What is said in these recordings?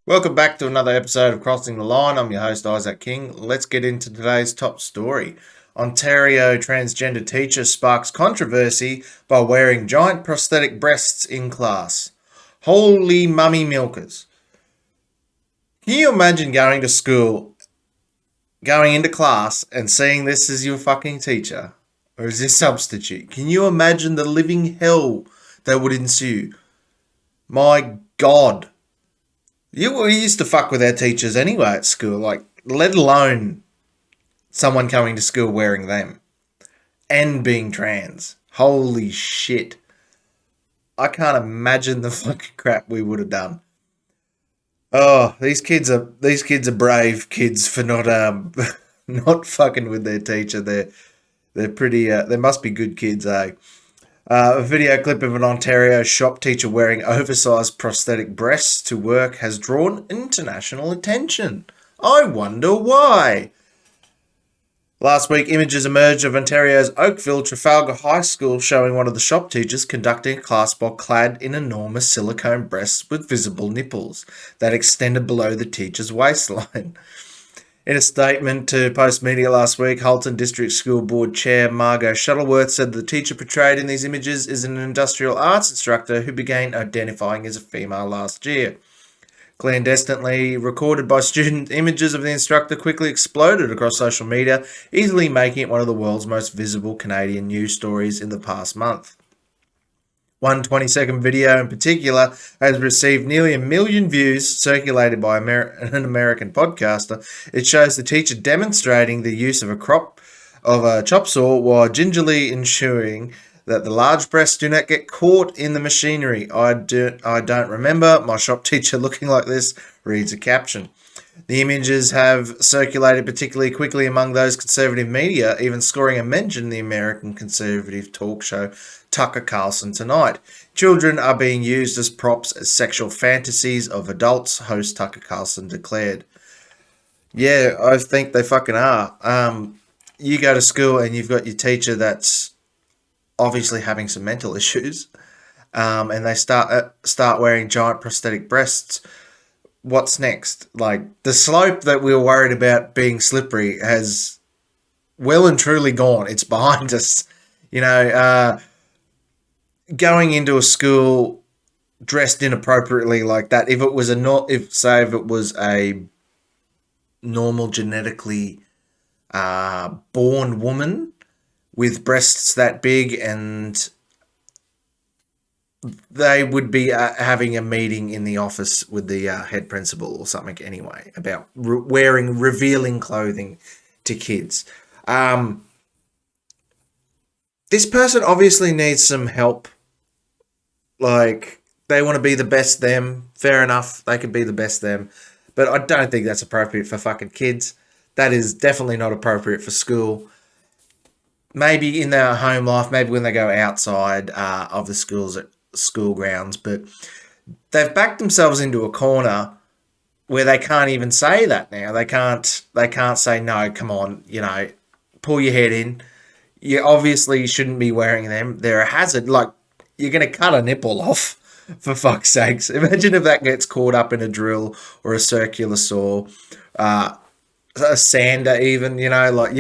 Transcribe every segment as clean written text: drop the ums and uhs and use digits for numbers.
Welcome back to another episode of Crossing the Line. I'm your host, Isaac King. Let's get into today's top story. Ontario transgender teacher sparks controversy by wearing giant prosthetic breasts in class. Holy mummy milkers. Can you imagine going to school, going into class, and seeing this as your fucking teacher? Or as your substitute? Can you imagine the living hell that would ensue? My God. We used to fuck with our teachers anyway at school, let alone someone coming to school wearing them and being trans. Holy shit. I can't imagine the fucking crap we would have done. Oh, these kids are brave kids for not not fucking with their teacher. They're pretty they must be good kids, eh? A video clip of an Ontario shop teacher wearing oversized prosthetic breasts to work has drawn international attention. I wonder why. Last week, images emerged of Ontario's Oakville Trafalgar High School showing one of the shop teachers conducting a class while clad in enormous silicone breasts with visible nipples that extended below the teacher's waistline. In a statement to Post Media last week, Halton District School Board Chair Margot Shuttleworth said the teacher portrayed in these images is an industrial arts instructor who began identifying as a female last year. Clandestinely recorded by students, images of the instructor quickly exploded across social media, easily making it one of the world's most visible Canadian news stories in the past month. One 20-second video in particular has received nearly 1 million views, circulated by an American podcaster. It shows the teacher demonstrating the use of a chop saw while gingerly ensuring that the large breasts do not get caught in the machinery. I don't remember my shop teacher looking like this, reads a caption. The images have circulated particularly quickly among those conservative media, even scoring a mention in the American conservative talk show Tucker Carlson Tonight. Children are being used as props as sexual fantasies of adults, host Tucker Carlson declared. Yeah, I think they fucking are. You go to school and you've got your teacher that's obviously having some mental issues, and they start wearing giant prosthetic breasts. What's next? Like, the slope that we were worried about being slippery has well and truly gone. It's behind us. Going into a school dressed inappropriately like that, if it was a normal genetically born woman with breasts that big, and they would be having a meeting in the office with the head principal or something anyway about wearing revealing clothing to kids. This person obviously needs some help. Like, they want to be the best them. Fair enough, they could be the best them. But I don't think that's appropriate for fucking kids. That is definitely not appropriate for school. Maybe in their home life, maybe when they go outside of the school grounds, but they've backed themselves into a corner where they can't even say that now. They can't say no. Come on, pull your head in. You obviously shouldn't be wearing them. They're a hazard. Like, you're going to cut a nipple off, for fuck's sakes. Imagine if that gets caught up in a drill or a circular saw, a sander even. Like,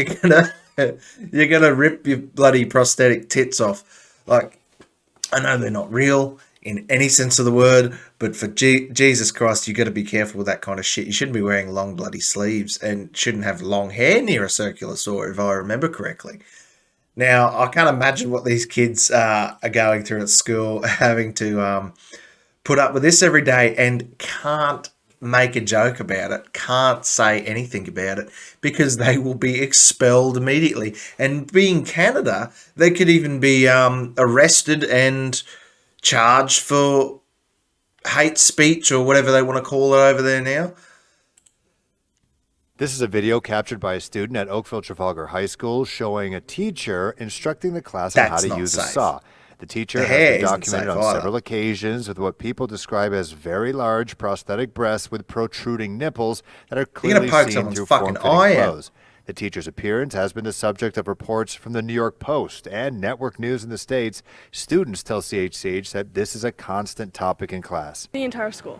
you're gonna rip your bloody prosthetic tits off. Like, I know they're not real in any sense of the word, but for Jesus Christ, you got to be careful with that kind of shit. You shouldn't be wearing long bloody sleeves and shouldn't have long hair near a circular saw, if I remember correctly. Now, I can't imagine what these kids are going through at school, having to put up with this every day and can't make a joke about it, can't say anything about it, because they will be expelled immediately. And being Canada, they could even be arrested and charged for hate speech or whatever they want to call it over there now. This is a video captured by a student at Oakville Trafalgar High School showing a teacher instructing the class on how That's to not use a safe. saw. The teacher The has hair been isn't documented safe on either. several occasions with what people describe as very large prosthetic breasts with protruding nipples that are You're going clearly to poke seen someone's through fucking form-fitting eye out. clothes. The teacher's appearance has been the subject of reports from the New York Post and network news in the States. Students tell CHCH that this is a constant topic in class. The entire school.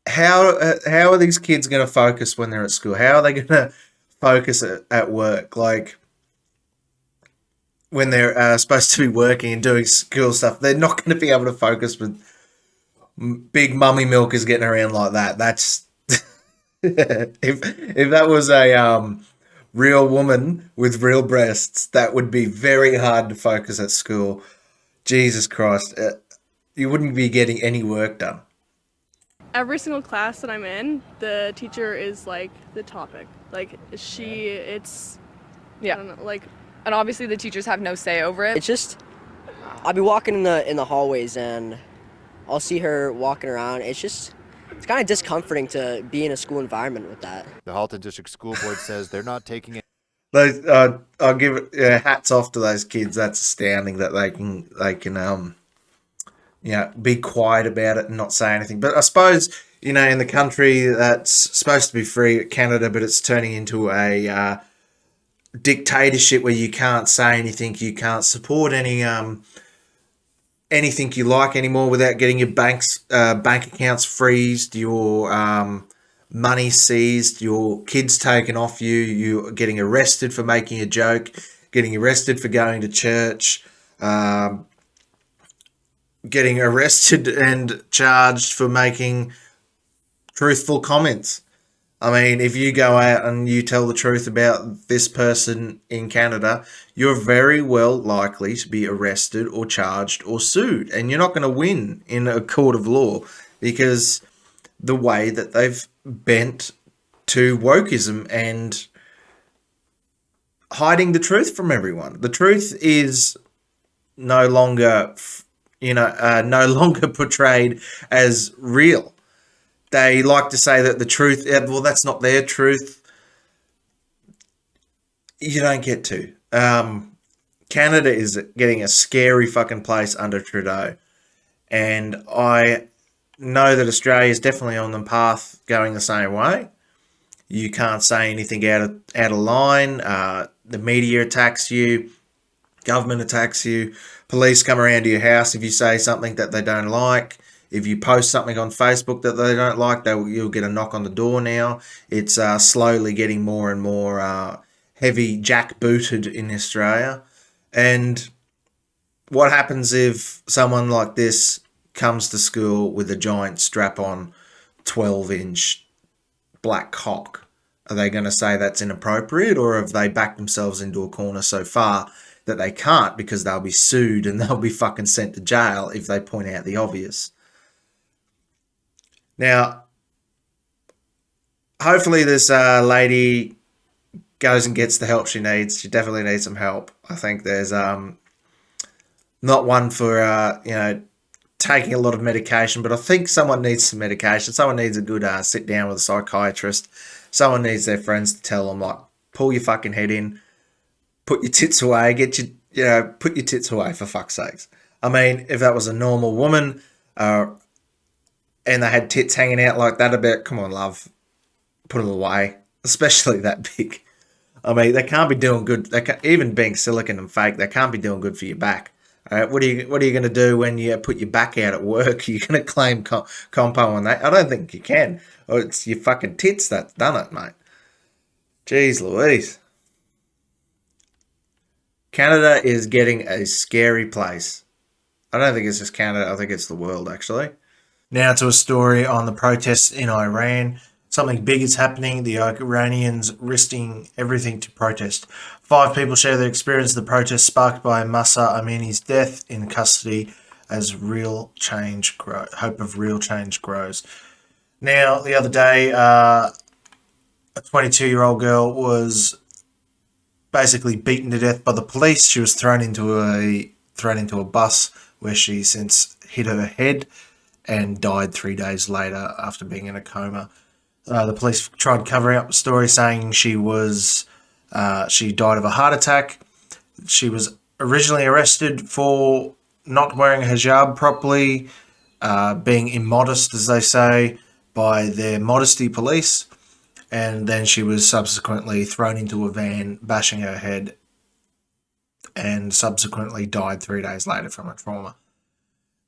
how are these kids going to focus when they're at school? How are they going to focus at work? Like when they're supposed to be working and doing school stuff, they're not going to be able to focus with big mummy milkers getting around like that. That's if that was a real woman with real breasts, that would be very hard to focus at school. Jesus Christ, you wouldn't be getting any work done. Every single class that I'm in, the teacher is like the topic. Like it's I Yeah. don't know, like And obviously the teachers have no say over it. It's just I'll be walking in the hallways and I'll see her walking around. It's kind of discomforting to be in a school environment with that. The Halton District School Board says they're not taking I'll give it hats off to those kids. That's astounding that they can be quiet about it and not say anything. But I suppose in the country that's supposed to be free, Canada, but it's turning into a dictatorship where you can't say anything, you can't support anything you like anymore without getting your bank accounts freezed, your money seized, your kids taken off you, you getting arrested for making a joke, getting arrested for going to church, getting arrested and charged for making truthful comments. I mean, if you go out and you tell the truth about this person in Canada, you're very well likely to be arrested or charged or sued. And you're not going to win in a court of law because the way that they've bent to wokeism and hiding the truth from everyone. The truth is no longer, no longer portrayed as real. They like to say that the truth, well, that's not their truth. You don't get to. Canada is getting a scary fucking place under Trudeau. And I know that Australia is definitely on the path going the same way. You can't say anything out of line. The media attacks you. Government attacks you. Police come around to your house if you say something that they don't like. If you post something on Facebook that they don't like, you'll get a knock on the door now. It's slowly getting more and more heavy jackbooted in Australia. And what happens if someone like this comes to school with a giant strap-on 12-inch black cock? Are they going to say that's inappropriate, or have they backed themselves into a corner so far that they can't because they'll be sued and they'll be fucking sent to jail if they point out the obvious? Now, hopefully this lady goes and gets the help she needs. She definitely needs some help. I think there's not one for taking a lot of medication, but I think someone needs some medication. Someone needs a good sit down with a psychiatrist. Someone needs their friends to tell them, like, pull your fucking head in, put your tits away, put your tits away, for fuck's sakes. I mean, if that was a normal woman, and they had tits hanging out like that, about, come on, love, put them away, especially that big. I mean, they can't be doing good. Even being silicone and fake, they can't be doing good for your back. All right, what are you going to do when you put your back out at work? You're going to claim compo on that? I don't think you can. Or it's your fucking tits that's done it, mate. Jeez Louise. Canada is getting a scary place. I don't think it's just Canada. I think it's the world, actually. Now to a story on the protests in Iran. Something big is happening. The Iranians risking everything to protest. 5 people share their experience of the protest sparked by Masa Amini's death in custody as hope of real change grows. Now, the other day, a 22-year-old girl was basically beaten to death by the police. She was thrown into a bus where she since hit her head and died 3 days later after being in a coma. The police tried covering up the story, saying she died of a heart attack. She was originally arrested for not wearing a hijab properly, being immodest, as they say, by their modesty police. And then she was subsequently thrown into a van, bashing her head, and subsequently died 3 days later from a trauma.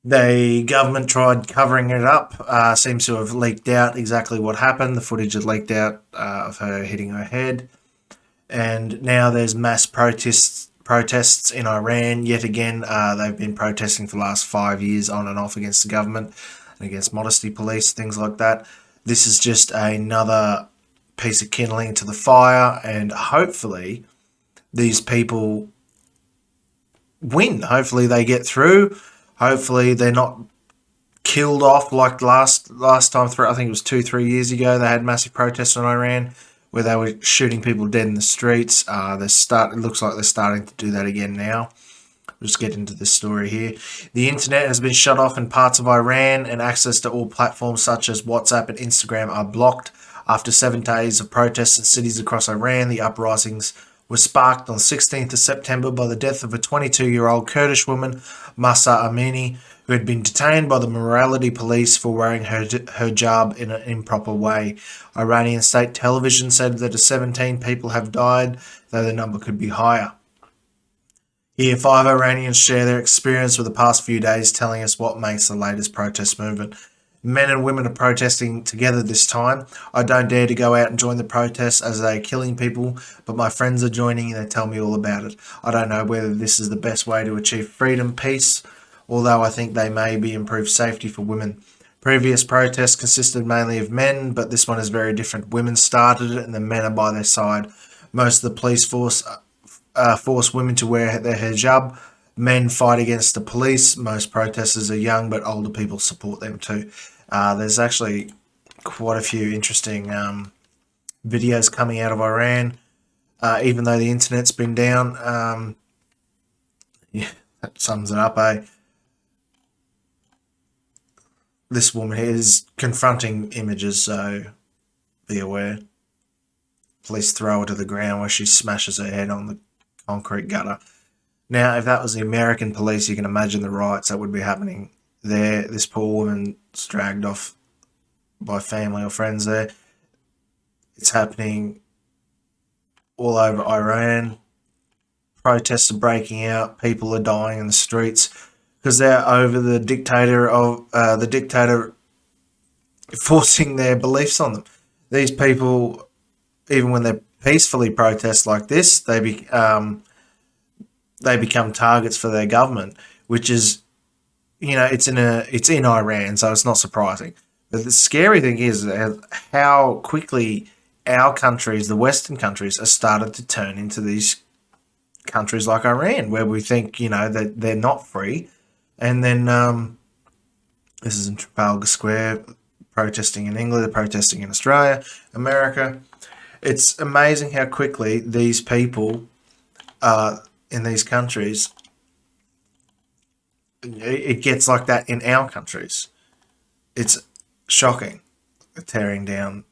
The government tried covering it up, seems to have leaked out exactly what happened. The footage had leaked out of her hitting her head. And now there's mass protests in Iran. Yet again, they've been protesting for the last 5 years on and off against the government and against modesty police, things like that. This is just another piece of kindling to the fire, and hopefully these people win. Hopefully they get through. Hopefully they're not killed off like last time through. I think it was 2-3 years ago. They had massive protests in Iran where they were shooting people dead in the streets. It looks like they're starting to do that again now. We'll just get into this story here. The internet has been shut off in parts of Iran, and access to all platforms such as WhatsApp and Instagram are blocked. After 7 days of protests in cities across Iran, the uprisings were sparked on 16th of September by the death of a 22-year-old Kurdish woman, Mahsa Amini, who had been detained by the morality police for wearing her hijab in an improper way. Iranian state television said that 17 people have died, though the number could be higher. Here, 5 Iranians share their experience with the past few days, telling us what makes the latest protest movement. Men and women are protesting together this time. I don't dare to go out and join the protests as they are killing people, but my friends are joining and they tell me all about it. I don't know whether this is the best way to achieve freedom, peace, although I think they may be improved safety for women. Previous protests consisted mainly of men, but this one is very different. Women started it and the men are by their side. Most of the police force women to wear their hijab. Men fight against the police. Most protesters are young, but older people support them too. There's actually quite a few interesting videos coming out of Iran, even though the internet's been down. Yeah, that sums it up, eh? This woman here is confronting images, so be aware. Police throw her to the ground where she smashes her head on the concrete gutter. Now, if that was the American police, you can imagine the riots that would be happening there. This poor woman's dragged off by family or friends there. It's happening all over Iran. Protests are breaking out. People are dying in the streets because they're over the dictator forcing their beliefs on them. These people, even when they peacefully protest like this, they become targets for their government, which is, it's in Iran, so it's not surprising. But the scary thing is how quickly our countries, the Western countries, are started to turn into these countries like Iran, where we think, that they're not free. And then this is in Trafalgar Square, protesting in England, they're protesting in Australia, America. It's amazing how quickly these people in these countries, it gets like that in our countries. It's shocking. They're tearing down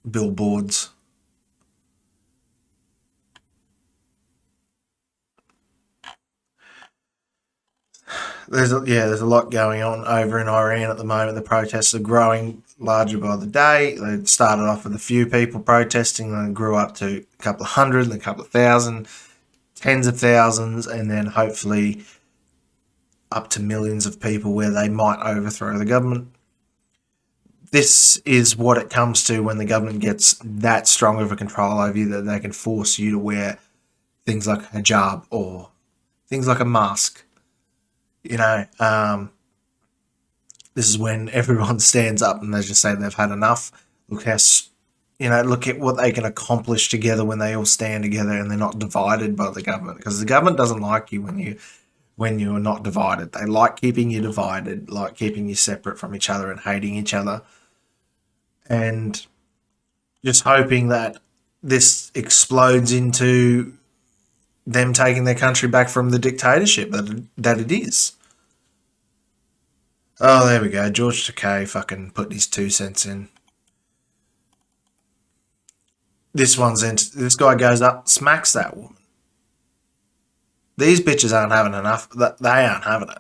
billboards. There's a lot going on over in Iran at the moment. The protests are growing larger by the day. They started off with a few people protesting and grew up to a couple of hundred, and a couple of thousand, tens of thousands, and then hopefully up to millions of people where they might overthrow the government. This is what it comes to when the government gets that strong of a control over you that they can force you to wear things like a hijab or things like a mask. This is when everyone stands up and they just say they've had enough. Look at what they can accomplish together when they all stand together and they're not divided by the government. Because the government doesn't like you when you're not divided. They like keeping you divided, like keeping you separate from each other and hating each other. And just hoping that this explodes into them taking their country back from the dictatorship that it is. Oh, there we go. George Takei fucking put his 2 cents in. This guy goes up, smacks that woman. These bitches aren't having enough. They aren't having it.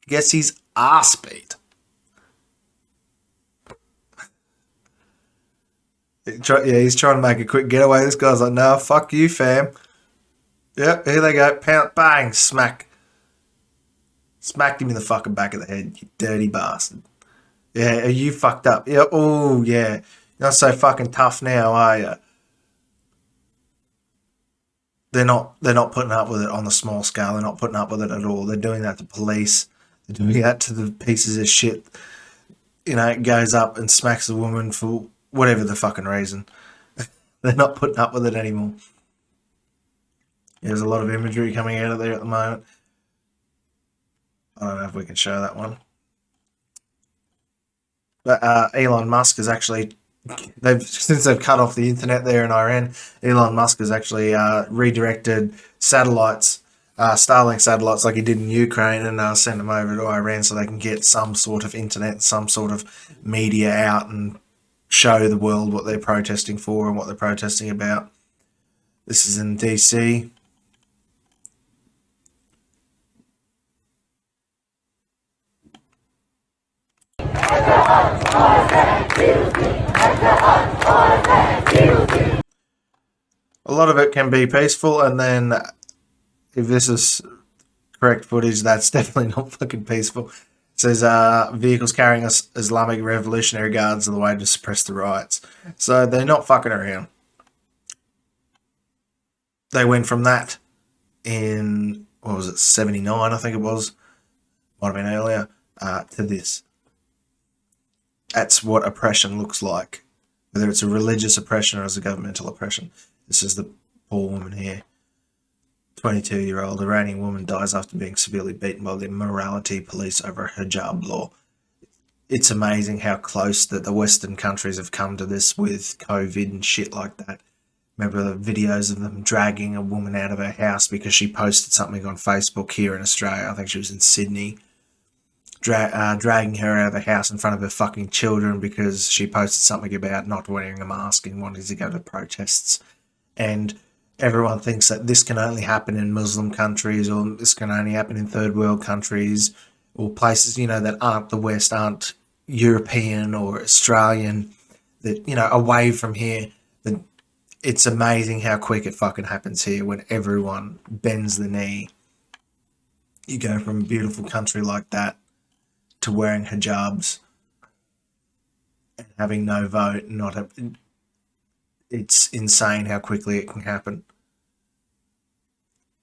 Gets his ass beat. He's trying to make a quick getaway. This guy's like, no, fuck you, fam. Yep, here they go. Pound, bang, smack. Smacked him in the fucking back of the head, you dirty bastard. Yeah, are you fucked up? Yeah, oh, yeah. You're not so fucking tough now, are you? They're not putting up with it on the small scale. They're not putting up with it at all. They're doing that to police. They're doing that to the pieces of shit. Goes up and smacks a woman for whatever the fucking reason. They're not putting up with it anymore. There's a lot of imagery coming out of there at the moment. I don't know if we can show that one. But Elon Musk is actually, since they've cut off the internet there in Iran, Elon Musk has actually redirected satellites, Starlink satellites like he did in Ukraine, and sent them over to Iran so they can get some sort of internet, some sort of media out and show the world what they're protesting for and what they're protesting about. This is in DC. A lot of it can be peaceful, and then if this is correct footage, that's definitely not fucking peaceful. It says vehicles carrying Islamic Revolutionary Guards are the way to suppress the riots. So they're not fucking around. They went from that in, 79, I think it was, might have been earlier, to this. That's what oppression looks like, whether it's a religious oppression or as a governmental oppression. This is the poor woman here. 22-year-old Iranian woman dies after being severely beaten by the morality police over a hijab law. It's amazing how close that the Western countries have come to this with COVID and shit like that. Remember the videos of them dragging a woman out of her house because she posted something on Facebook here in Australia. I think she was in Sydney. Dragging her out of the house in front of her fucking children because she posted something about not wearing a mask and wanting to go to protests. And everyone thinks that this can only happen in Muslim countries, or this can only happen in third world countries, or places, that aren't the West, aren't European or Australian, that, away from here. That it's amazing how quick it fucking happens here when everyone bends the knee. You go from a beautiful country like that to wearing hijabs and having no vote, it's insane how quickly it can happen.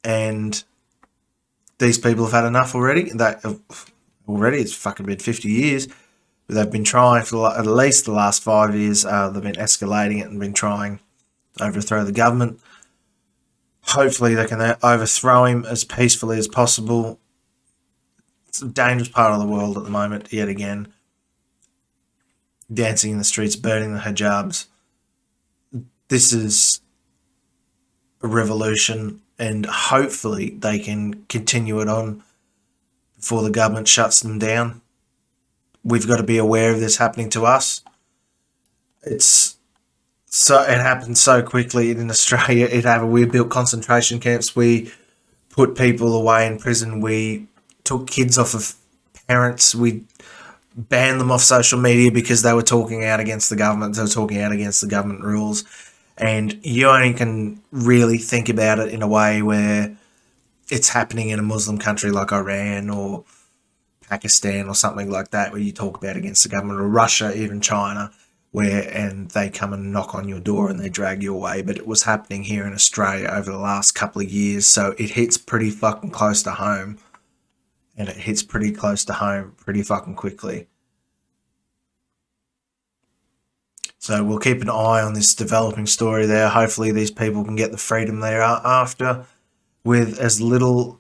And these people have had enough already. It's fucking been 50 years, but they've been trying for at least the last 5 years. They've been escalating it and been trying to overthrow the government. Hopefully they can overthrow him as peacefully as possible. It's a dangerous part of the world at the moment, yet again. Dancing in the streets, burning the hijabs. This is a revolution, and hopefully they can continue it on before the government shuts them down. We've got to be aware of this happening to us. It happened so quickly in Australia. We built concentration camps. We put people away in prison. We took kids off of parents. We banned them off social media because they were talking out against the government. They were talking out against the government rules. And you only can really think about it in a way where it's happening in a Muslim country like Iran or Pakistan or something like that, where you talk about against the government, or Russia, even China, and they come and knock on your door and they drag you away. But it was happening here in Australia over the last couple of years, so it hits pretty fucking close to home. And it hits pretty close to home pretty fucking quickly. So we'll keep an eye on this developing story there. Hopefully these people can get the freedom they're after with as little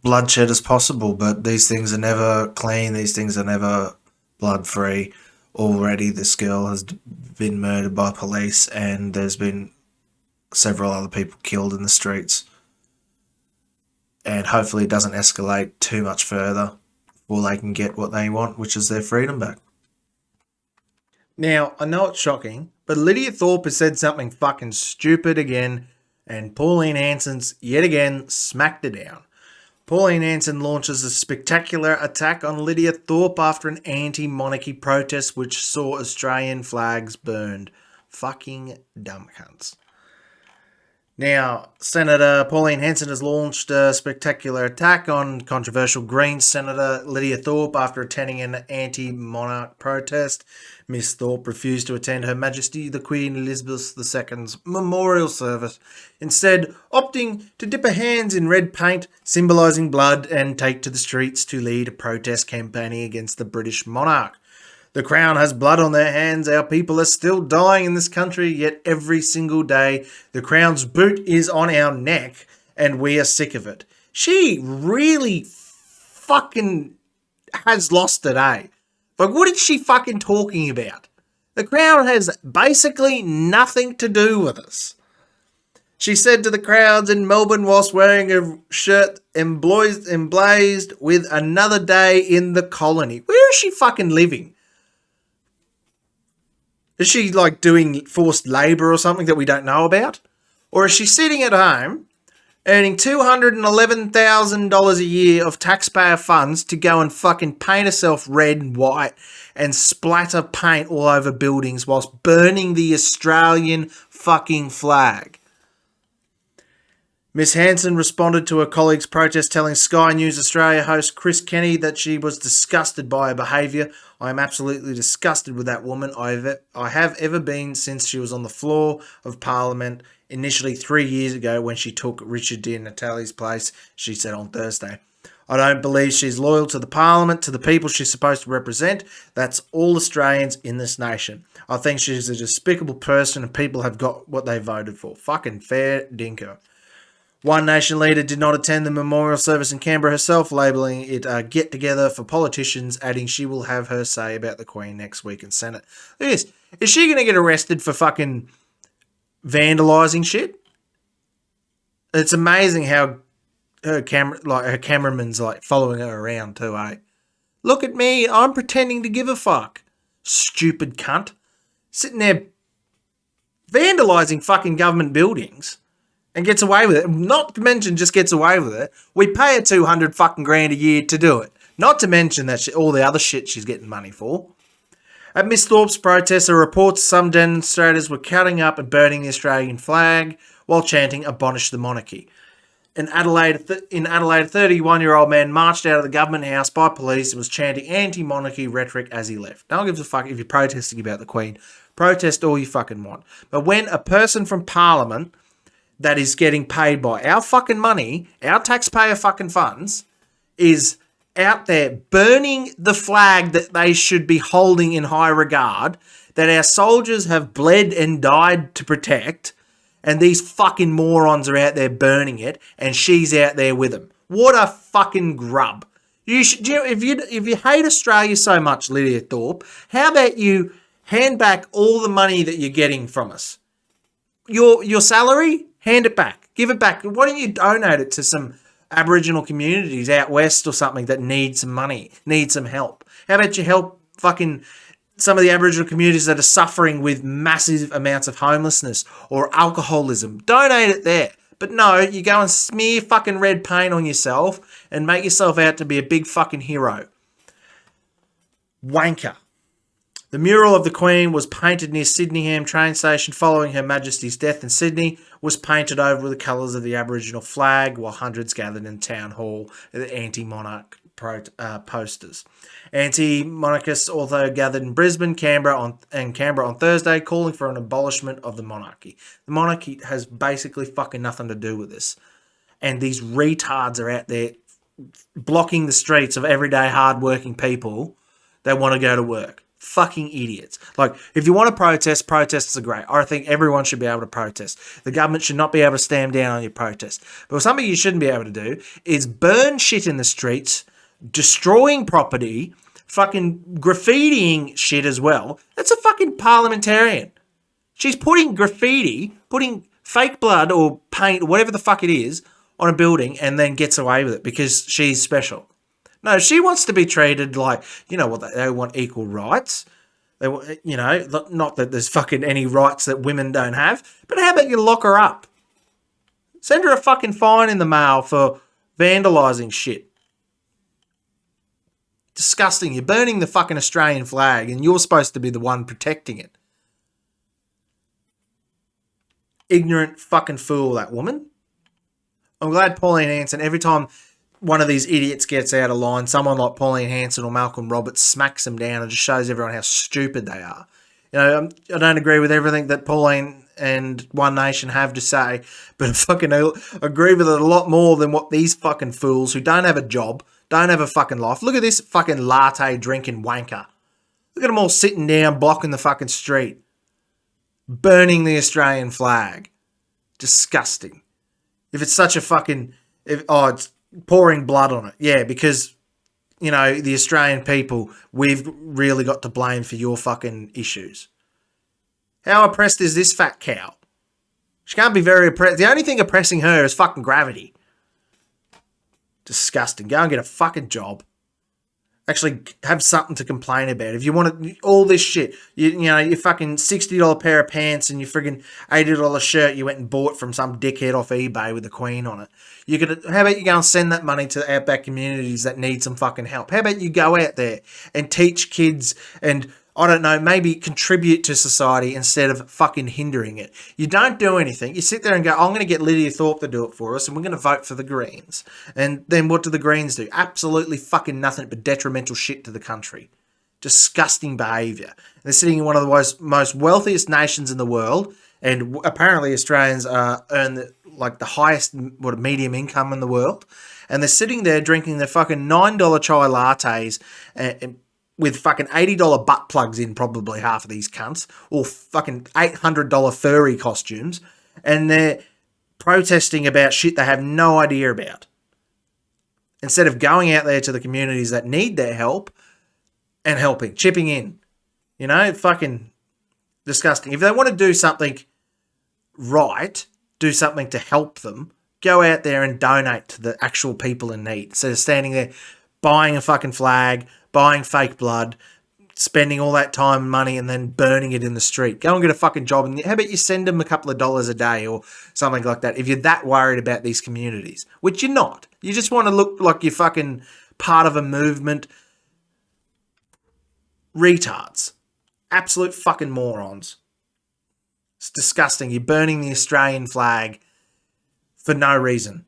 bloodshed as possible. But these things are never clean. These things are never blood-free. Already this girl has been murdered by police, and there's been several other people killed in the streets. And hopefully it doesn't escalate too much further before they can get what they want, which is their freedom back. Now, I know it's shocking, but Lidia Thorpe has said something fucking stupid again, and Pauline Hanson's yet again smacked her down. Pauline Hanson launches a spectacular attack on Lidia Thorpe after an anti-monarchy protest which saw Australian flags burned. Fucking dumb cunts. Now, Senator Pauline Hanson has launched a spectacular attack on controversial Greens Senator Lidia Thorpe after attending an anti-monarch protest. Miss Thorpe refused to attend Her Majesty the Queen Elizabeth II's memorial service, instead opting to dip her hands in red paint, symbolising blood, and take to the streets to lead a protest campaigning against the British monarch. The Crown has blood on their hands. Our people are still dying in this country, yet every single day the Crown's boot is on our neck and we are sick of it. She really fucking has lost it, eh? Like, what is she fucking talking about? The Crown has basically nothing to do with us. She said to the crowds in Melbourne whilst wearing a shirt emblazed with "Another Day in the Colony." Where is she fucking living? Is she like doing forced labour or something that we don't know about? Or is she sitting at home earning $211,000 a year of taxpayer funds to go and fucking paint herself red and white and splatter paint all over buildings whilst burning the Australian fucking flag? Miss Hanson responded to her colleague's protest, telling Sky News Australia host Chris Kenny that she was disgusted by her behaviour. "I am absolutely disgusted with that woman. I have ever been since she was on the floor of Parliament initially 3 years ago when she took Richard Di Natale's place," she said on Thursday. "I don't believe she's loyal to the Parliament, to the people she's supposed to represent. That's all Australians in this nation. I think she's a despicable person and people have got what they voted for. Fucking fair dinkum." One Nation leader did not attend the memorial service in Canberra herself, labelling it a get-together for politicians, adding she will have her say about the Queen next week in Senate. Look at this. Is she going to get arrested for fucking vandalising shit? It's amazing how her cameraman's like following her around too, eh? "Look at me, I'm pretending to give a fuck. Stupid cunt." Sitting there vandalising fucking government buildings. And gets away with it. Not to mention just gets away with it. We pay her 200 fucking grand a year to do it. Not to mention that all the other shit she's getting money for. At Miss Thorpe's protest, there are reports some demonstrators were cutting up and burning the Australian flag while chanting "Abolish the monarchy." In Adelaide, a 31-year-old man marched out of the government house by police and was chanting anti-monarchy rhetoric as he left. No one gives a fuck if you're protesting about the Queen. Protest all you fucking want. But when a person from Parliament that is getting paid by our fucking money, our taxpayer fucking funds, is out there burning the flag that they should be holding in high regard, that our soldiers have bled and died to protect, and these fucking morons are out there burning it, and she's out there with them. What a fucking grub. If you hate Australia so much, Lidia Thorpe, how about you hand back all the money that you're getting from us? Your salary? Hand it back. Give it back. Why don't you donate it to some Aboriginal communities out west or something that need some money, need some help? How about you help fucking some of the Aboriginal communities that are suffering with massive amounts of homelessness or alcoholism? Donate it there. But no, you go and smear fucking red paint on yourself and make yourself out to be a big fucking hero. Wanker. The mural of the Queen was painted near Sydneyham train station following Her Majesty's death in Sydney, was painted over with the colours of the Aboriginal flag while hundreds gathered in Town Hall at the anti-monarch posters. Anti-monarchists also gathered in Brisbane, Canberra on Thursday, calling for an abolishment of the monarchy. The monarchy has basically fucking nothing to do with this. And these retards are out there blocking the streets of everyday hard-working people that want to go to work. Fucking idiots. Like, if you want to protest, protests are great. I think everyone should be able to protest. The government should not be able to stand down on your protest. But something you shouldn't be able to do is burn shit in the streets, destroying property, fucking graffitiing shit as well. That's a fucking parliamentarian. She's putting graffiti, putting fake blood or paint, or whatever the fuck it is, on a building and then gets away with it because she's special. No, she wants to be treated like, they want equal rights. They want, not that there's fucking any rights that women don't have, but how about you lock her up? Send her a fucking fine in the mail for vandalising shit. Disgusting. You're burning the fucking Australian flag and you're supposed to be the one protecting it. ignorant fucking fool, that woman. I'm glad Pauline Hanson, every time one of these idiots gets out of line, someone like Pauline Hanson or Malcolm Roberts smacks them down and just shows everyone how stupid they are. You know, I don't agree with everything that Pauline and One Nation have to say, but I fucking agree with it a lot more than what these fucking fools who don't have a job, don't have a fucking life. Look at this fucking latte drinking wanker. Look at them all sitting down, blocking the fucking street, burning the Australian flag. Disgusting. If it's such a fucking... it's pouring blood on it. Yeah, because, you know, the Australian people, we've really got to blame for your fucking issues. How oppressed is this fat cow? She can't be very oppressed. The only thing oppressing her is fucking gravity. Disgusting. Go and get a fucking job. Actually have something to complain about. If you want to, all this shit, you know, your fucking $60 pair of pants and your friggin' $80 shirt you went and bought from some dickhead off eBay with the Queen on it. How about you go and send that money to outback communities that need some fucking help? How about you go out there and teach kids and, I don't know, maybe contribute to society instead of fucking hindering it. You don't do anything. You sit there and go, I'm going to get Lidia Thorpe to do it for us and we're going to vote for the Greens. And then what do the Greens do? Absolutely fucking nothing but detrimental shit to the country. Disgusting behaviour. They're sitting in one of the most wealthiest nations in the world, and apparently Australians earn the highest medium income in the world. And they're sitting there drinking their fucking $9 chai lattes and with fucking $80 butt plugs in probably half of these cunts, or fucking $800 furry costumes, and they're protesting about shit they have no idea about. Instead of going out there to the communities that need their help and helping, chipping in. You know, fucking disgusting. If they want to do something right, do something to help them, go out there and donate to the actual people in need. Instead of standing there buying a fucking flag, buying fake blood, spending all that time and money and then burning it in the street. Go and get a fucking job. And how about you send them a couple of dollars a day or something like that if you're that worried about these communities, which you're not. You just want to look like you're fucking part of a movement. Retards. Absolute fucking morons. It's disgusting. You're burning the Australian flag for no reason.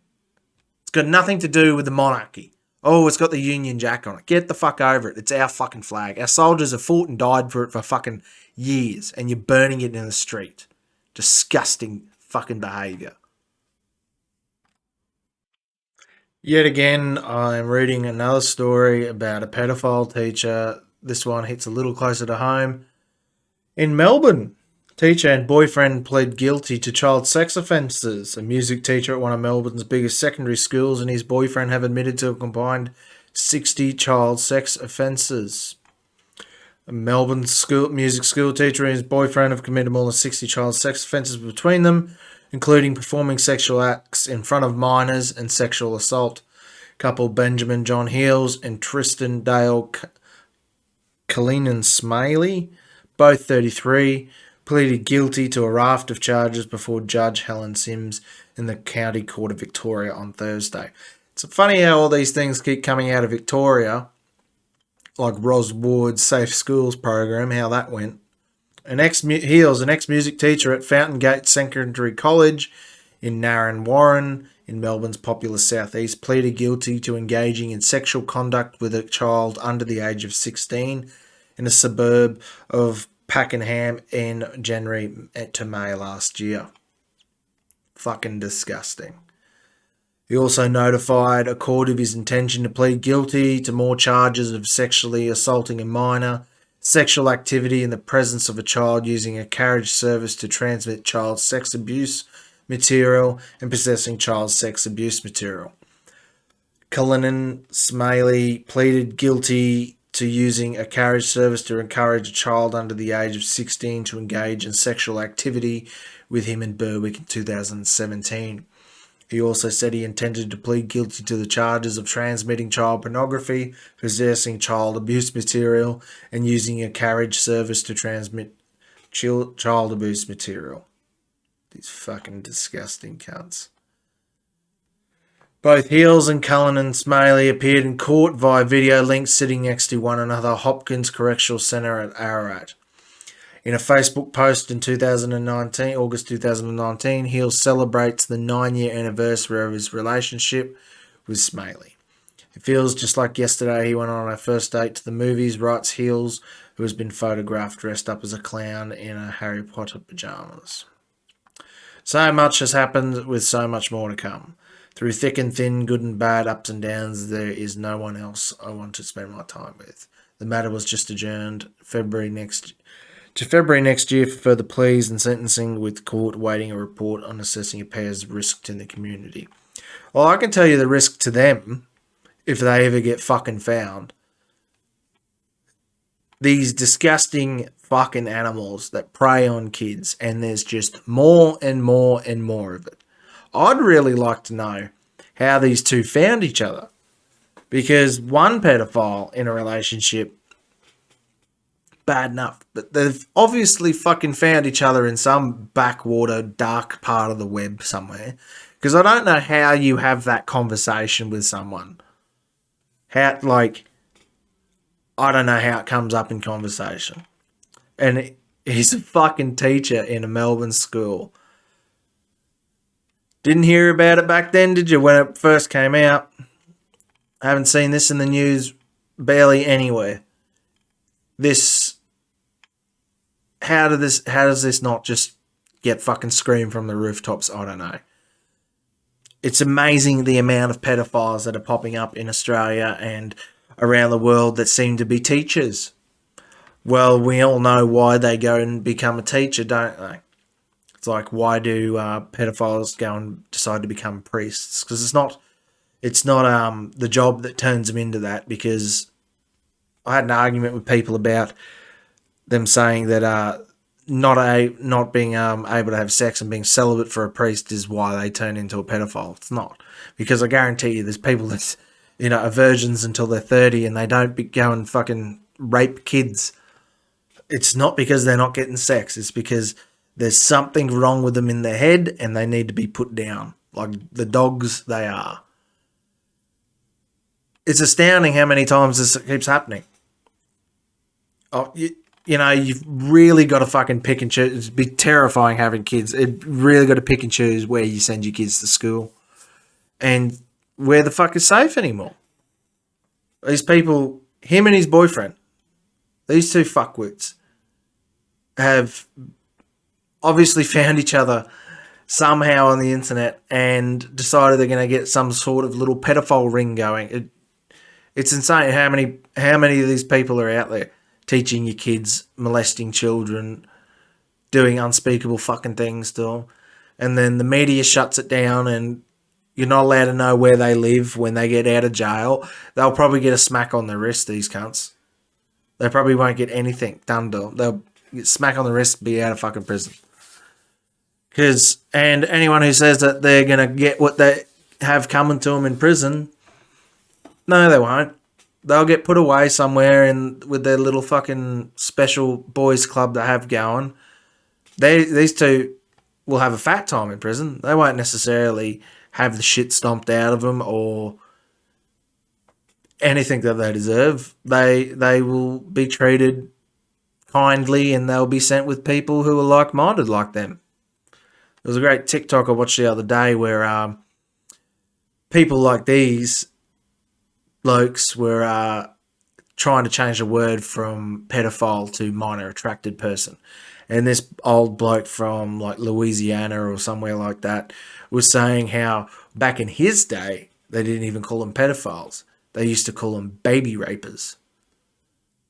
It's got nothing to do with the monarchy. Oh, it's got the Union Jack on it. Get the fuck over it. It's our fucking flag. Our soldiers have fought and died for it for fucking years, and you're burning it in the street. Disgusting fucking behaviour. Yet again, I'm reading another story about a pedophile teacher. This one hits a little closer to home. In Melbourne, teacher and boyfriend pled guilty to child sex offences. A music teacher at one of Melbourne's biggest secondary schools and his boyfriend have admitted to a combined 60 child sex offences. A Melbourne music school teacher and his boyfriend have committed more than 60 child sex offences between them, including performing sexual acts in front of minors and sexual assault. Couple Benjamin John Heels and Tristan Dale Kalinin Smaley, both 33, pleaded guilty to a raft of charges before Judge Helen Sims in the County Court of Victoria on Thursday. It's funny how all these things keep coming out of Victoria, like Ros Ward's Safe Schools program, how that went. Heels, an ex-music teacher at Fountain Gate Secondary College in Narran Warren, in Melbourne's popular southeast, pleaded guilty to engaging in sexual conduct with a child under the age of 16 in a suburb of Pakenham in January to May last year. Fucking disgusting. He also notified a court of his intention to plead guilty to more charges of sexually assaulting a minor, sexual activity in the presence of a child using a carriage service to transmit child sex abuse material, and possessing child sex abuse material. Kalinin Smaley pleaded guilty to using a carriage service to encourage a child under the age of 16 to engage in sexual activity with him in Berwick in 2017. He also said he intended to plead guilty to the charges of transmitting child pornography, possessing child abuse material, and using a carriage service to transmit child abuse material. These fucking disgusting cunts. Both Heels and Cullen and Smaley appeared in court via video link sitting next to one another at Hopkins Correctional Centre at Ararat. In a Facebook post in 2019, August 2019, Heels celebrates the 9-year anniversary of his relationship with Smaley. It feels just like yesterday he went on our first date to the movies, writes Heels, who has been photographed dressed up as a clown in a Harry Potter pyjamas. So much has happened with so much more to come. Through thick and thin, good and bad, ups and downs, there is no one else I want to spend my time with. The matter was just adjourned to February next year for further pleas and sentencing, with court waiting a report on assessing a pair's risk to the community. Well, I can tell you the risk to them if they ever get fucking found. These disgusting fucking animals that prey on kids, and there's just more and more and more of it. I'd really like to know how these two found each other, because one pedophile in a relationship, bad enough, but they've obviously fucking found each other in some backwater, dark part of the web somewhere, because I don't know how you have that conversation with someone. I don't know how it comes up in conversation. And he's a fucking teacher in a Melbourne school. Didn't hear about it back then, did you, when it first came out? I haven't seen this in the news barely anywhere. How does this not just get fucking screamed from the rooftops? I don't know. It's amazing the amount of pedophiles that are popping up in Australia and around the world that seem to be teachers. Well, we all know why they go and become a teacher, don't they? It's like, why do pedophiles go and decide to become priests? Because it's not the job that turns them into that. Because I had an argument with people about them saying that not being able to have sex and being celibate for a priest is why they turn into a pedophile. It's not, because I guarantee you, there's people that are virgins until they're 30 and they don't go and fucking rape kids. It's not because they're not getting sex. It's because there's something wrong with them in their head and they need to be put down, like the dogs they are. It's astounding how many times this keeps happening. Oh, you've really got to fucking pick and choose. It'd be terrifying having kids. It really got to pick and choose where you send your kids to school and where the fuck is safe anymore. These people, him and his boyfriend, these two fuckwits, have obviously found each other somehow on the internet and decided they're going to get some sort of little pedophile ring going. It's insane how many of these people are out there teaching your kids, molesting children, doing unspeakable fucking things to them. And then the media shuts it down and you're not allowed to know where they live when they get out of jail. They'll probably get a smack on the wrist, these cunts. They probably won't get anything done to them. They'll get smack on the wrist, be out of fucking prison. And anyone who says that they're going to get what they have coming to them in prison, no, they won't. They'll get put away somewhere with their little fucking special boys club they have going. These two will have a fat time in prison. They won't necessarily have the shit stomped out of them or anything that they deserve. They will be treated kindly and they'll be sent with people who are like-minded like them. There was a great TikTok I watched the other day where people like these blokes were trying to change the word from pedophile to minor attracted person. And this old bloke from like Louisiana or somewhere like that was saying how back in his day, they didn't even call them pedophiles. They used to call them baby rapers.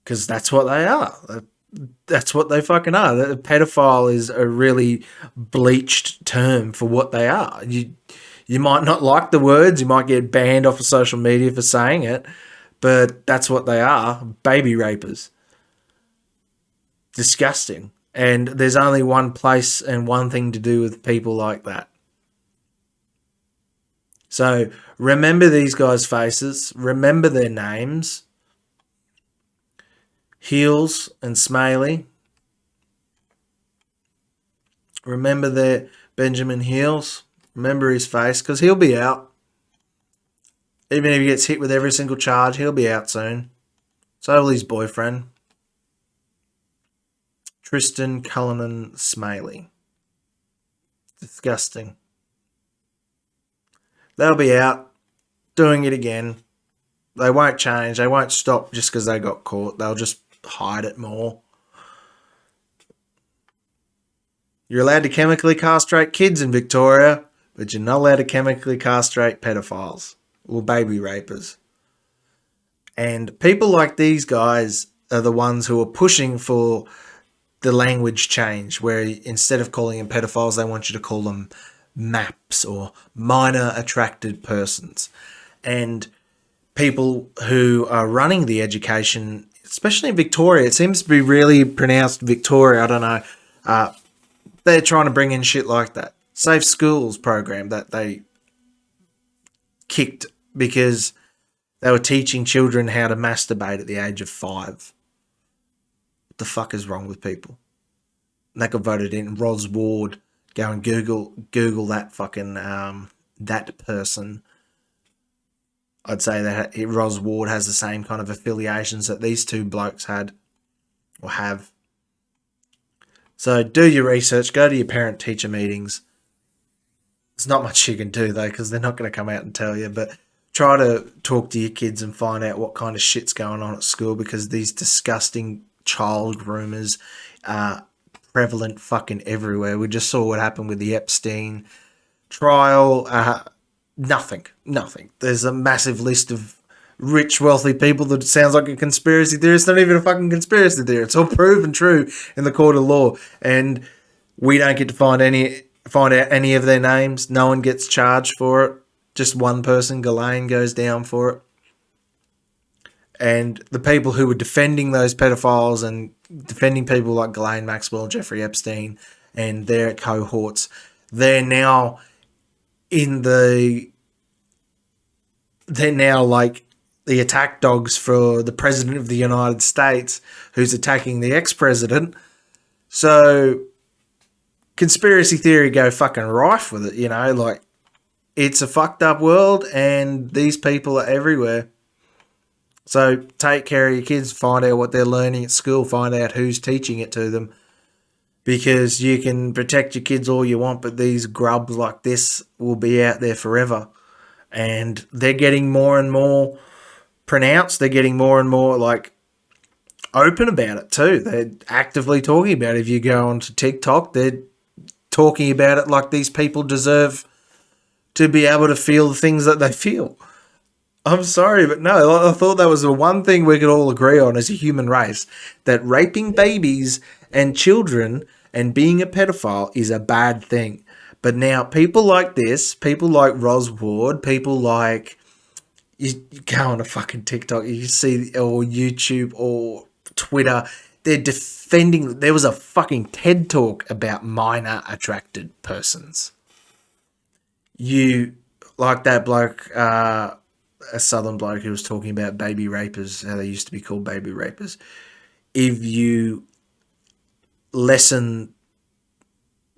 Because that's what they are. That's what they fucking are. The pedophile is a really bleached term for what they are. You might not like the words. You might get banned off of social media for saying it. But that's what they are. Baby rapers. Disgusting. And there's only one place and one thing to do with people like that. So remember these guys' faces. Remember their names. Heels and Smaley. Remember their Benjamin Heels. Remember his face, because he'll be out. Even if he gets hit with every single charge, he'll be out soon. So will his boyfriend. Tristan Cullinan Smaley. Disgusting. They'll be out doing it again. They won't change. They won't stop just because they got caught. They'll just hide it more. You're allowed to chemically castrate kids in Victoria, but you're not allowed to chemically castrate pedophiles or baby rapers. And people like these guys are the ones who are pushing for the language change, where instead of calling them pedophiles, they want you to call them MAPs or minor attracted persons. And people who are running the education, especially in Victoria, it seems to be really pronounced Victoria, I don't know, they're trying to bring in shit like that. Safe Schools program that they kicked because they were teaching children how to masturbate at the age of 5. What the fuck is wrong with people? And that got voted in. Ros Ward, go and Google that fucking, that person. I'd say that Ros Ward has the same kind of affiliations that these two blokes had or have. So do your research, go to your parent-teacher meetings. There's not much you can do, though, because they're not going to come out and tell you, but try to talk to your kids and find out what kind of shit's going on at school, because these disgusting child groomers are prevalent fucking everywhere. We just saw what happened with the Epstein trial. Nothing. There's a massive list of rich, wealthy people that sounds like a conspiracy theory. It's not even a fucking conspiracy theory. It's all proven true in the court of law, and we don't get to find out any of their names. No one gets charged for it. Just one person, Ghislaine, goes down for it. And the people who were defending those pedophiles and defending people like Ghislaine Maxwell, Jeffrey Epstein, and their cohorts, they're now like the attack dogs for the president of the United States, who's attacking the ex-president. So conspiracy theory go fucking rife with it, you know, like it's a fucked up world and these people are everywhere. So take care of your kids, find out what they're learning at school, find out who's teaching it to them, because you can protect your kids all you want, but these grubs like this will be out there forever. And they're getting more and more pronounced. They're getting more and more like open about it too. They're actively talking about it. If you go onto TikTok, they're talking about it like these people deserve to be able to feel the things that they feel. I'm sorry, but no, I thought that was the one thing we could all agree on as a human race, that raping babies and children and being a pedophile is a bad thing. But now people like this, people like Ros Ward, people like, you go on a fucking TikTok, you see, or YouTube or Twitter, they're defending, there was a fucking TED talk about minor attracted persons. You, like that bloke, a southern bloke who was talking about baby rapers, how they used to be called baby rapers. If you lessen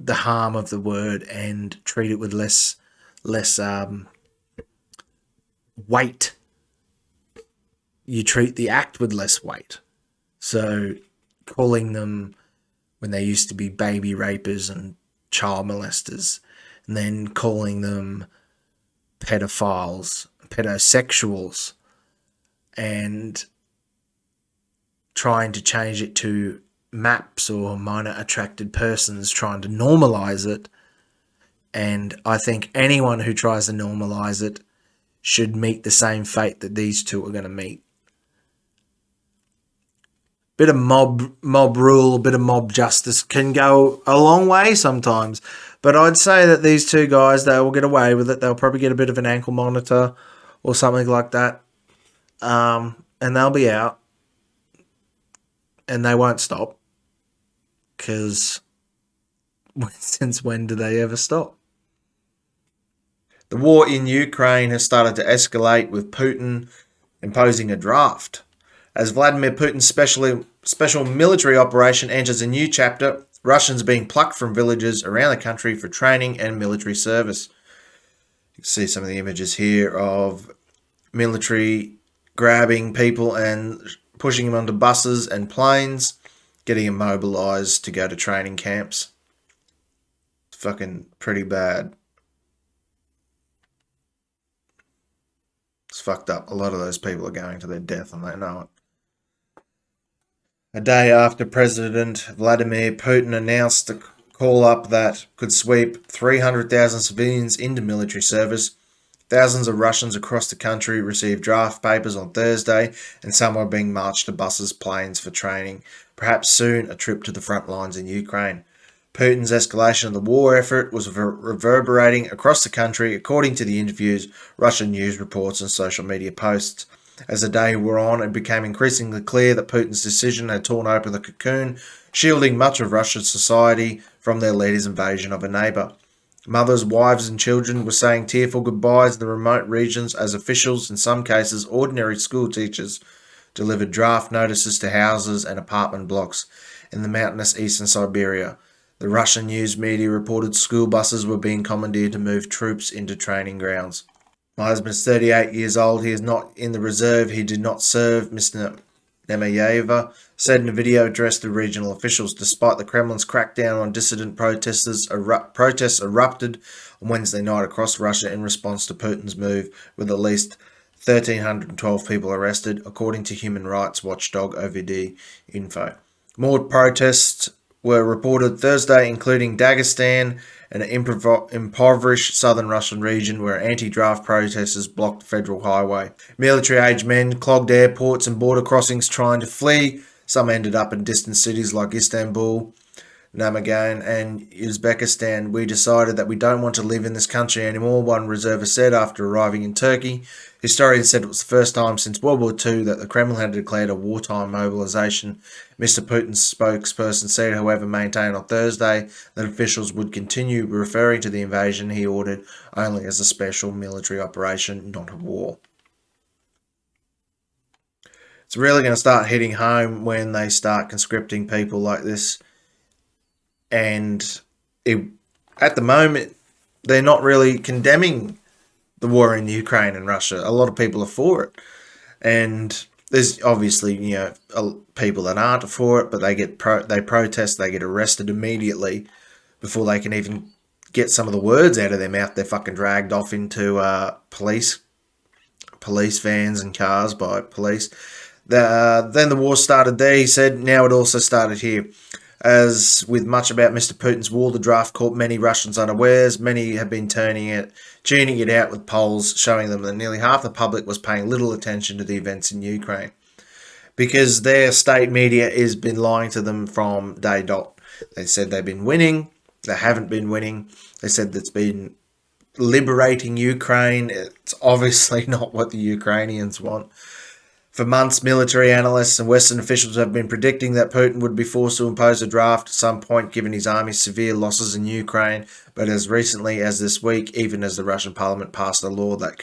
the harm of the word and treat it with less weight, you treat the act with less weight. So calling them, when they used to be baby rapers and child molesters, and then calling them pedophiles, pedosexuals, and trying to change it to MAPs or minor attracted persons, trying to normalize it. And I think anyone who tries to normalize it should meet the same fate that these two are going to meet. Bit of mob rule, a bit of mob justice can go a long way sometimes. But I'd say that these two guys, they will get away with it. They'll probably get a bit of an ankle monitor or something like that. And they'll be out. And they won't stop. Because since when do they ever stop? The war in Ukraine has started to escalate, with Putin imposing a draft. As Vladimir Putin's special military operation enters a new chapter, Russians being plucked from villages around the country for training and military service. You can see some of the images here of military grabbing people and pushing them onto buses and planes getting immobilized to go to training camps. It's fucking pretty bad. It's fucked up. A lot of those people are going to their death and they know it. A day after President Vladimir Putin announced the call-up that could sweep 300,000 civilians into military service, thousands of Russians across the country received draft papers on Thursday, and some are being marched to buses, planes for training, perhaps soon a trip to the front lines in Ukraine. Putin's escalation of the war effort was reverberating across the country, according to the interviews, Russian news reports and social media posts. As the day wore on, it became increasingly clear that Putin's decision had torn open the cocoon, shielding much of Russian society from their leader's invasion of a neighbour. Mothers, wives and children were saying tearful goodbyes in the remote regions as officials, in some cases ordinary school teachers, delivered draft notices to houses and apartment blocks in the mountainous eastern Siberia. The Russian news media reported school buses were being commandeered to move troops into training grounds. My husband is 38 years old. He is not in the reserve. He did not serve, Mr. Nemayeva said in a video addressed to regional officials. Despite the Kremlin's crackdown on dissident protesters, protests erupted on Wednesday night across Russia in response to Putin's move, with at least 1,312 people arrested, according to human rights watchdog OVD Info. More protests were reported Thursday, including Dagestan, an impoverished southern Russian region where anti-draft protesters blocked the federal highway. Military-aged men clogged airports and border crossings trying to flee. Some ended up in distant cities like Istanbul, Namagan and Uzbekistan. We decided that we don't want to live in this country anymore, one reservist said after arriving in Turkey. Historians said it was the first time since World War II that the Kremlin had declared a wartime mobilization. Mr. Putin's spokesperson said, however, maintained on Thursday that officials would continue referring to the invasion he ordered only as a special military operation, not a war. It's really going to start hitting home when they start conscripting people like this. And at the moment, they're not really condemning the war in Ukraine and Russia. A lot of people are for it. And there's obviously, people that aren't for it, but they protest, they get arrested immediately before they can even get some of the words out of their mouth. They're fucking dragged off into police vans and cars by police. Then the war started there, he said. Now it also started here. As with much about Mr. Putin's war, the draft caught many Russians unawares. Many have been tuning it out with polls showing them that nearly half the public was paying little attention to the events in Ukraine, because their state media has been lying to them from day dot. They said they've been winning. They haven't been winning. They said it's been liberating Ukraine. It's obviously not what the Ukrainians want. For months, military analysts and Western officials have been predicting that Putin would be forced to impose a draft at some point given his army's severe losses in Ukraine, but as recently as this week, even as the Russian parliament passed a law that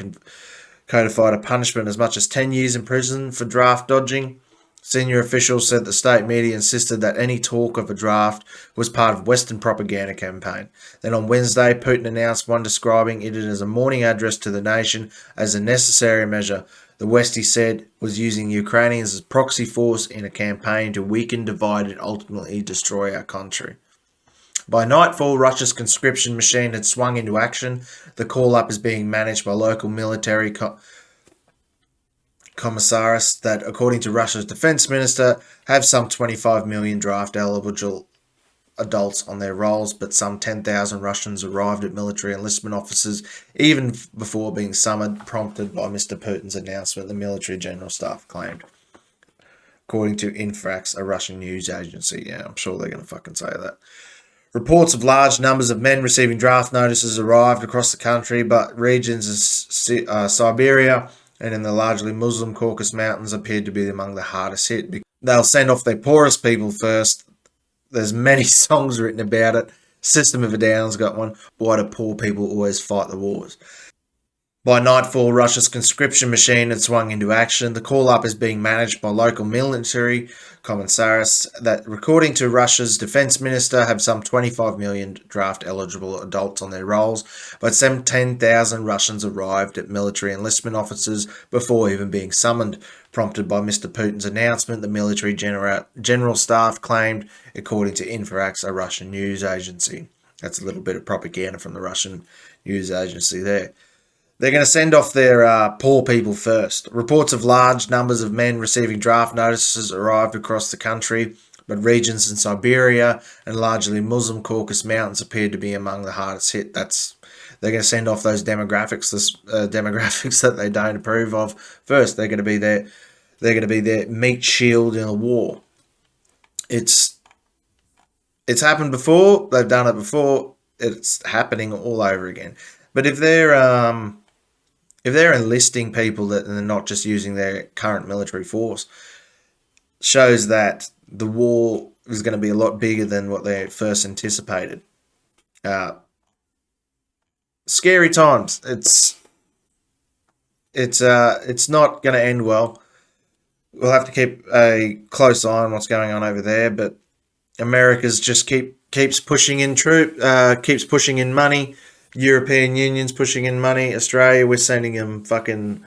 codified a punishment as much as 10 years in prison for draft dodging, senior officials said the state media insisted that any talk of a draft was part of Western propaganda campaign. Then on Wednesday, Putin announced one describing it as a morning address to the nation as a necessary measure. The West, he said, was using Ukrainians as proxy force in a campaign to weaken, divide, and ultimately destroy our country. By nightfall, Russia's conscription machine had swung into action. The call-up is being managed by local military commissariats that, according to Russia's defense minister, have some 25 million draft-eligible adults on their rolls, but some 10,000 Russians arrived at military enlistment offices even before being summoned, prompted by Mr. Putin's announcement, the military general staff claimed. According to Infax, a Russian news agency. Yeah, I'm sure they're going to fucking say that. Reports of large numbers of men receiving draft notices arrived across the country, but regions of Siberia and in the largely Muslim Caucasus Mountains appeared to be among the hardest hit. They'll send off their poorest people first. There's many songs written about it. System of a Down's got one. Why do poor people always fight the wars? By nightfall, Russia's conscription machine had swung into action. The call-up is being managed by local military commissariats that, according to Russia's defense minister, have some 25 million draft-eligible adults on their rolls, but some 10,000 Russians arrived at military enlistment offices before even being summoned. Prompted by Mr. Putin's announcement, the military general staff claimed, according to Infoax, a Russian news agency. That's a little bit of propaganda from the Russian news agency there. They're going to send off their poor people first. Reports of large numbers of men receiving draft notices arrived across the country, but regions in Siberia and largely Muslim Caucasus Mountains appeared to be among the hardest hit. They're going to send off those demographics, demographics that they don't approve of first. They're going to be their meat shield in a war. It's happened before. They've done it before. It's happening all over again. But if they're enlisting people that they're not just using their current military force, shows that the war is going to be a lot bigger than what they first anticipated. Scary times. It's not going to end well. We'll have to keep a close eye on what's going on over there, but America's just keeps pushing in keeps pushing in money. European Union's pushing in money. Australia, we're sending them fucking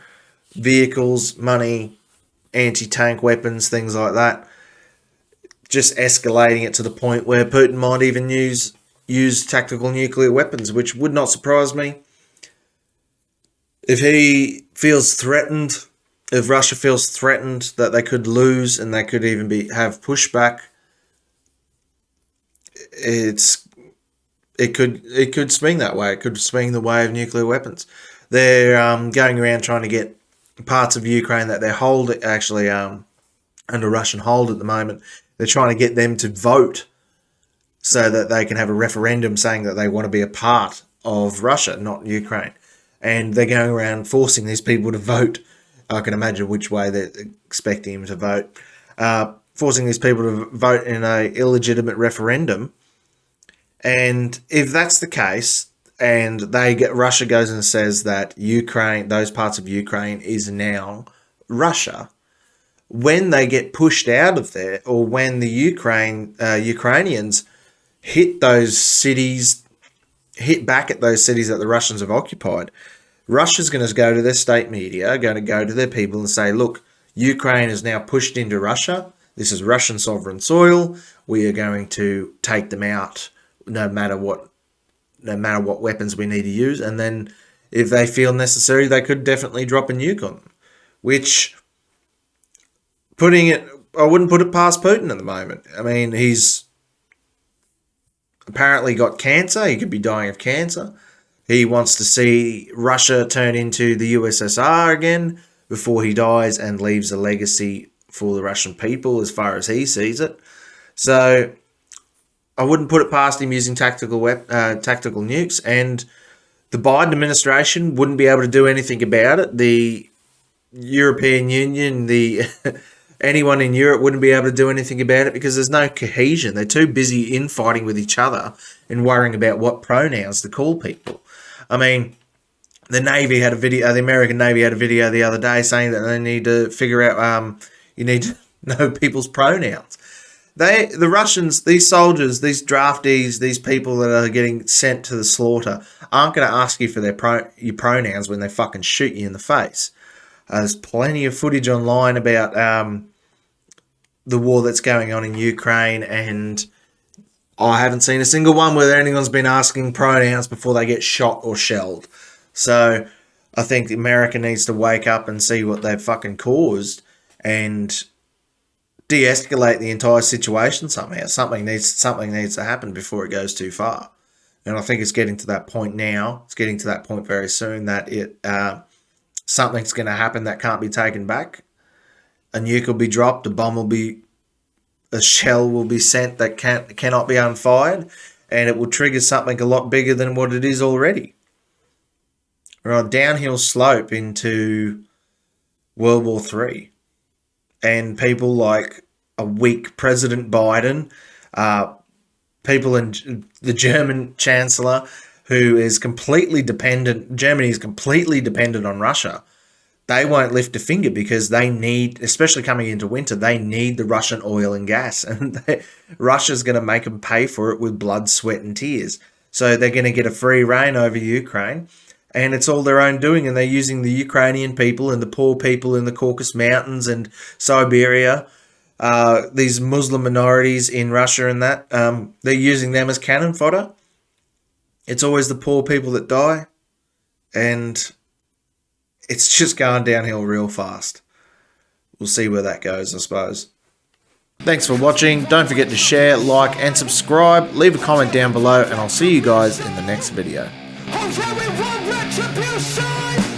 vehicles, money, anti-tank weapons, things like that. Just escalating it to the point where Putin might even use tactical nuclear weapons, which would not surprise me. If he feels threatened, if Russia feels threatened that they could lose and they could even have pushback, it could swing that way. It could swing the way of nuclear weapons. They're going around trying to get parts of Ukraine that they're holding, actually under Russian hold at the moment. They're trying to get them to vote so that they can have a referendum saying that they want to be a part of Russia, not Ukraine. And they're going around forcing these people to vote. I can imagine which way they're expecting them to vote. Forcing these people to vote in an illegitimate referendum. And if that's the case, and Russia goes and says that Ukraine, those parts of Ukraine is now Russia, when they get pushed out of there, or when the Ukrainians hit those cities, hit back at those cities that the Russians have occupied, Russia's going to go to their state media, going to go to their people and say, look, Ukraine is now pushed into Russia. This is Russian sovereign soil. We are going to take them out no matter what weapons we need to use. And then if they feel necessary, they could definitely drop a nuke on them. Which, I wouldn't put it past Putin at the moment. I mean, he's apparently got cancer. He could be dying of cancer. He wants to see Russia turn into the USSR again before he dies and leaves a legacy for the Russian people as far as he sees it. So I wouldn't put it past him using tactical nukes, and the Biden administration wouldn't be able to do anything about it. The European Union, anyone in Europe wouldn't be able to do anything about it because there's no cohesion. They're too busy infighting with each other and worrying about what pronouns to call people. I mean, the American Navy had a video the other day saying that they need to figure out, you need to know people's pronouns. The Russians, these soldiers, these draftees, these people that are getting sent to the slaughter aren't going to ask you for your pronouns when they fucking shoot you in the face. There's plenty of footage online about the war that's going on in Ukraine, and I haven't seen a single one where anyone's been asking pronouns before they get shot or shelled. So I think America needs to wake up and see what they've fucking caused and de-escalate the entire situation somehow. Something needs to happen before it goes too far. And I think it's getting to that point now. It's getting to that point very soon that something's going to happen that can't be taken back. A nuke will be dropped. A shell will be sent that cannot be unfired, and it will trigger something a lot bigger than what it is already. We're on a downhill slope into World War III. And people like a weak President Biden, people in the German Chancellor, who is completely dependent, Germany is completely dependent on Russia. They won't lift a finger because they need, especially coming into winter, they need the Russian oil and gas. And Russia's going to make them pay for it with blood, sweat, and tears. So they're going to get a free reign over Ukraine. And it's all their own doing. And they're using the Ukrainian people and the poor people in the Caucasus Mountains and Siberia, these Muslim minorities in Russia and that, they're using them as cannon fodder. It's always the poor people that die. And it's just going downhill real fast. We'll see where that goes, I suppose. Thanks for watching. Don't forget to share, like, and subscribe. Leave a comment down below, and I'll see you guys in the next video. Retribution!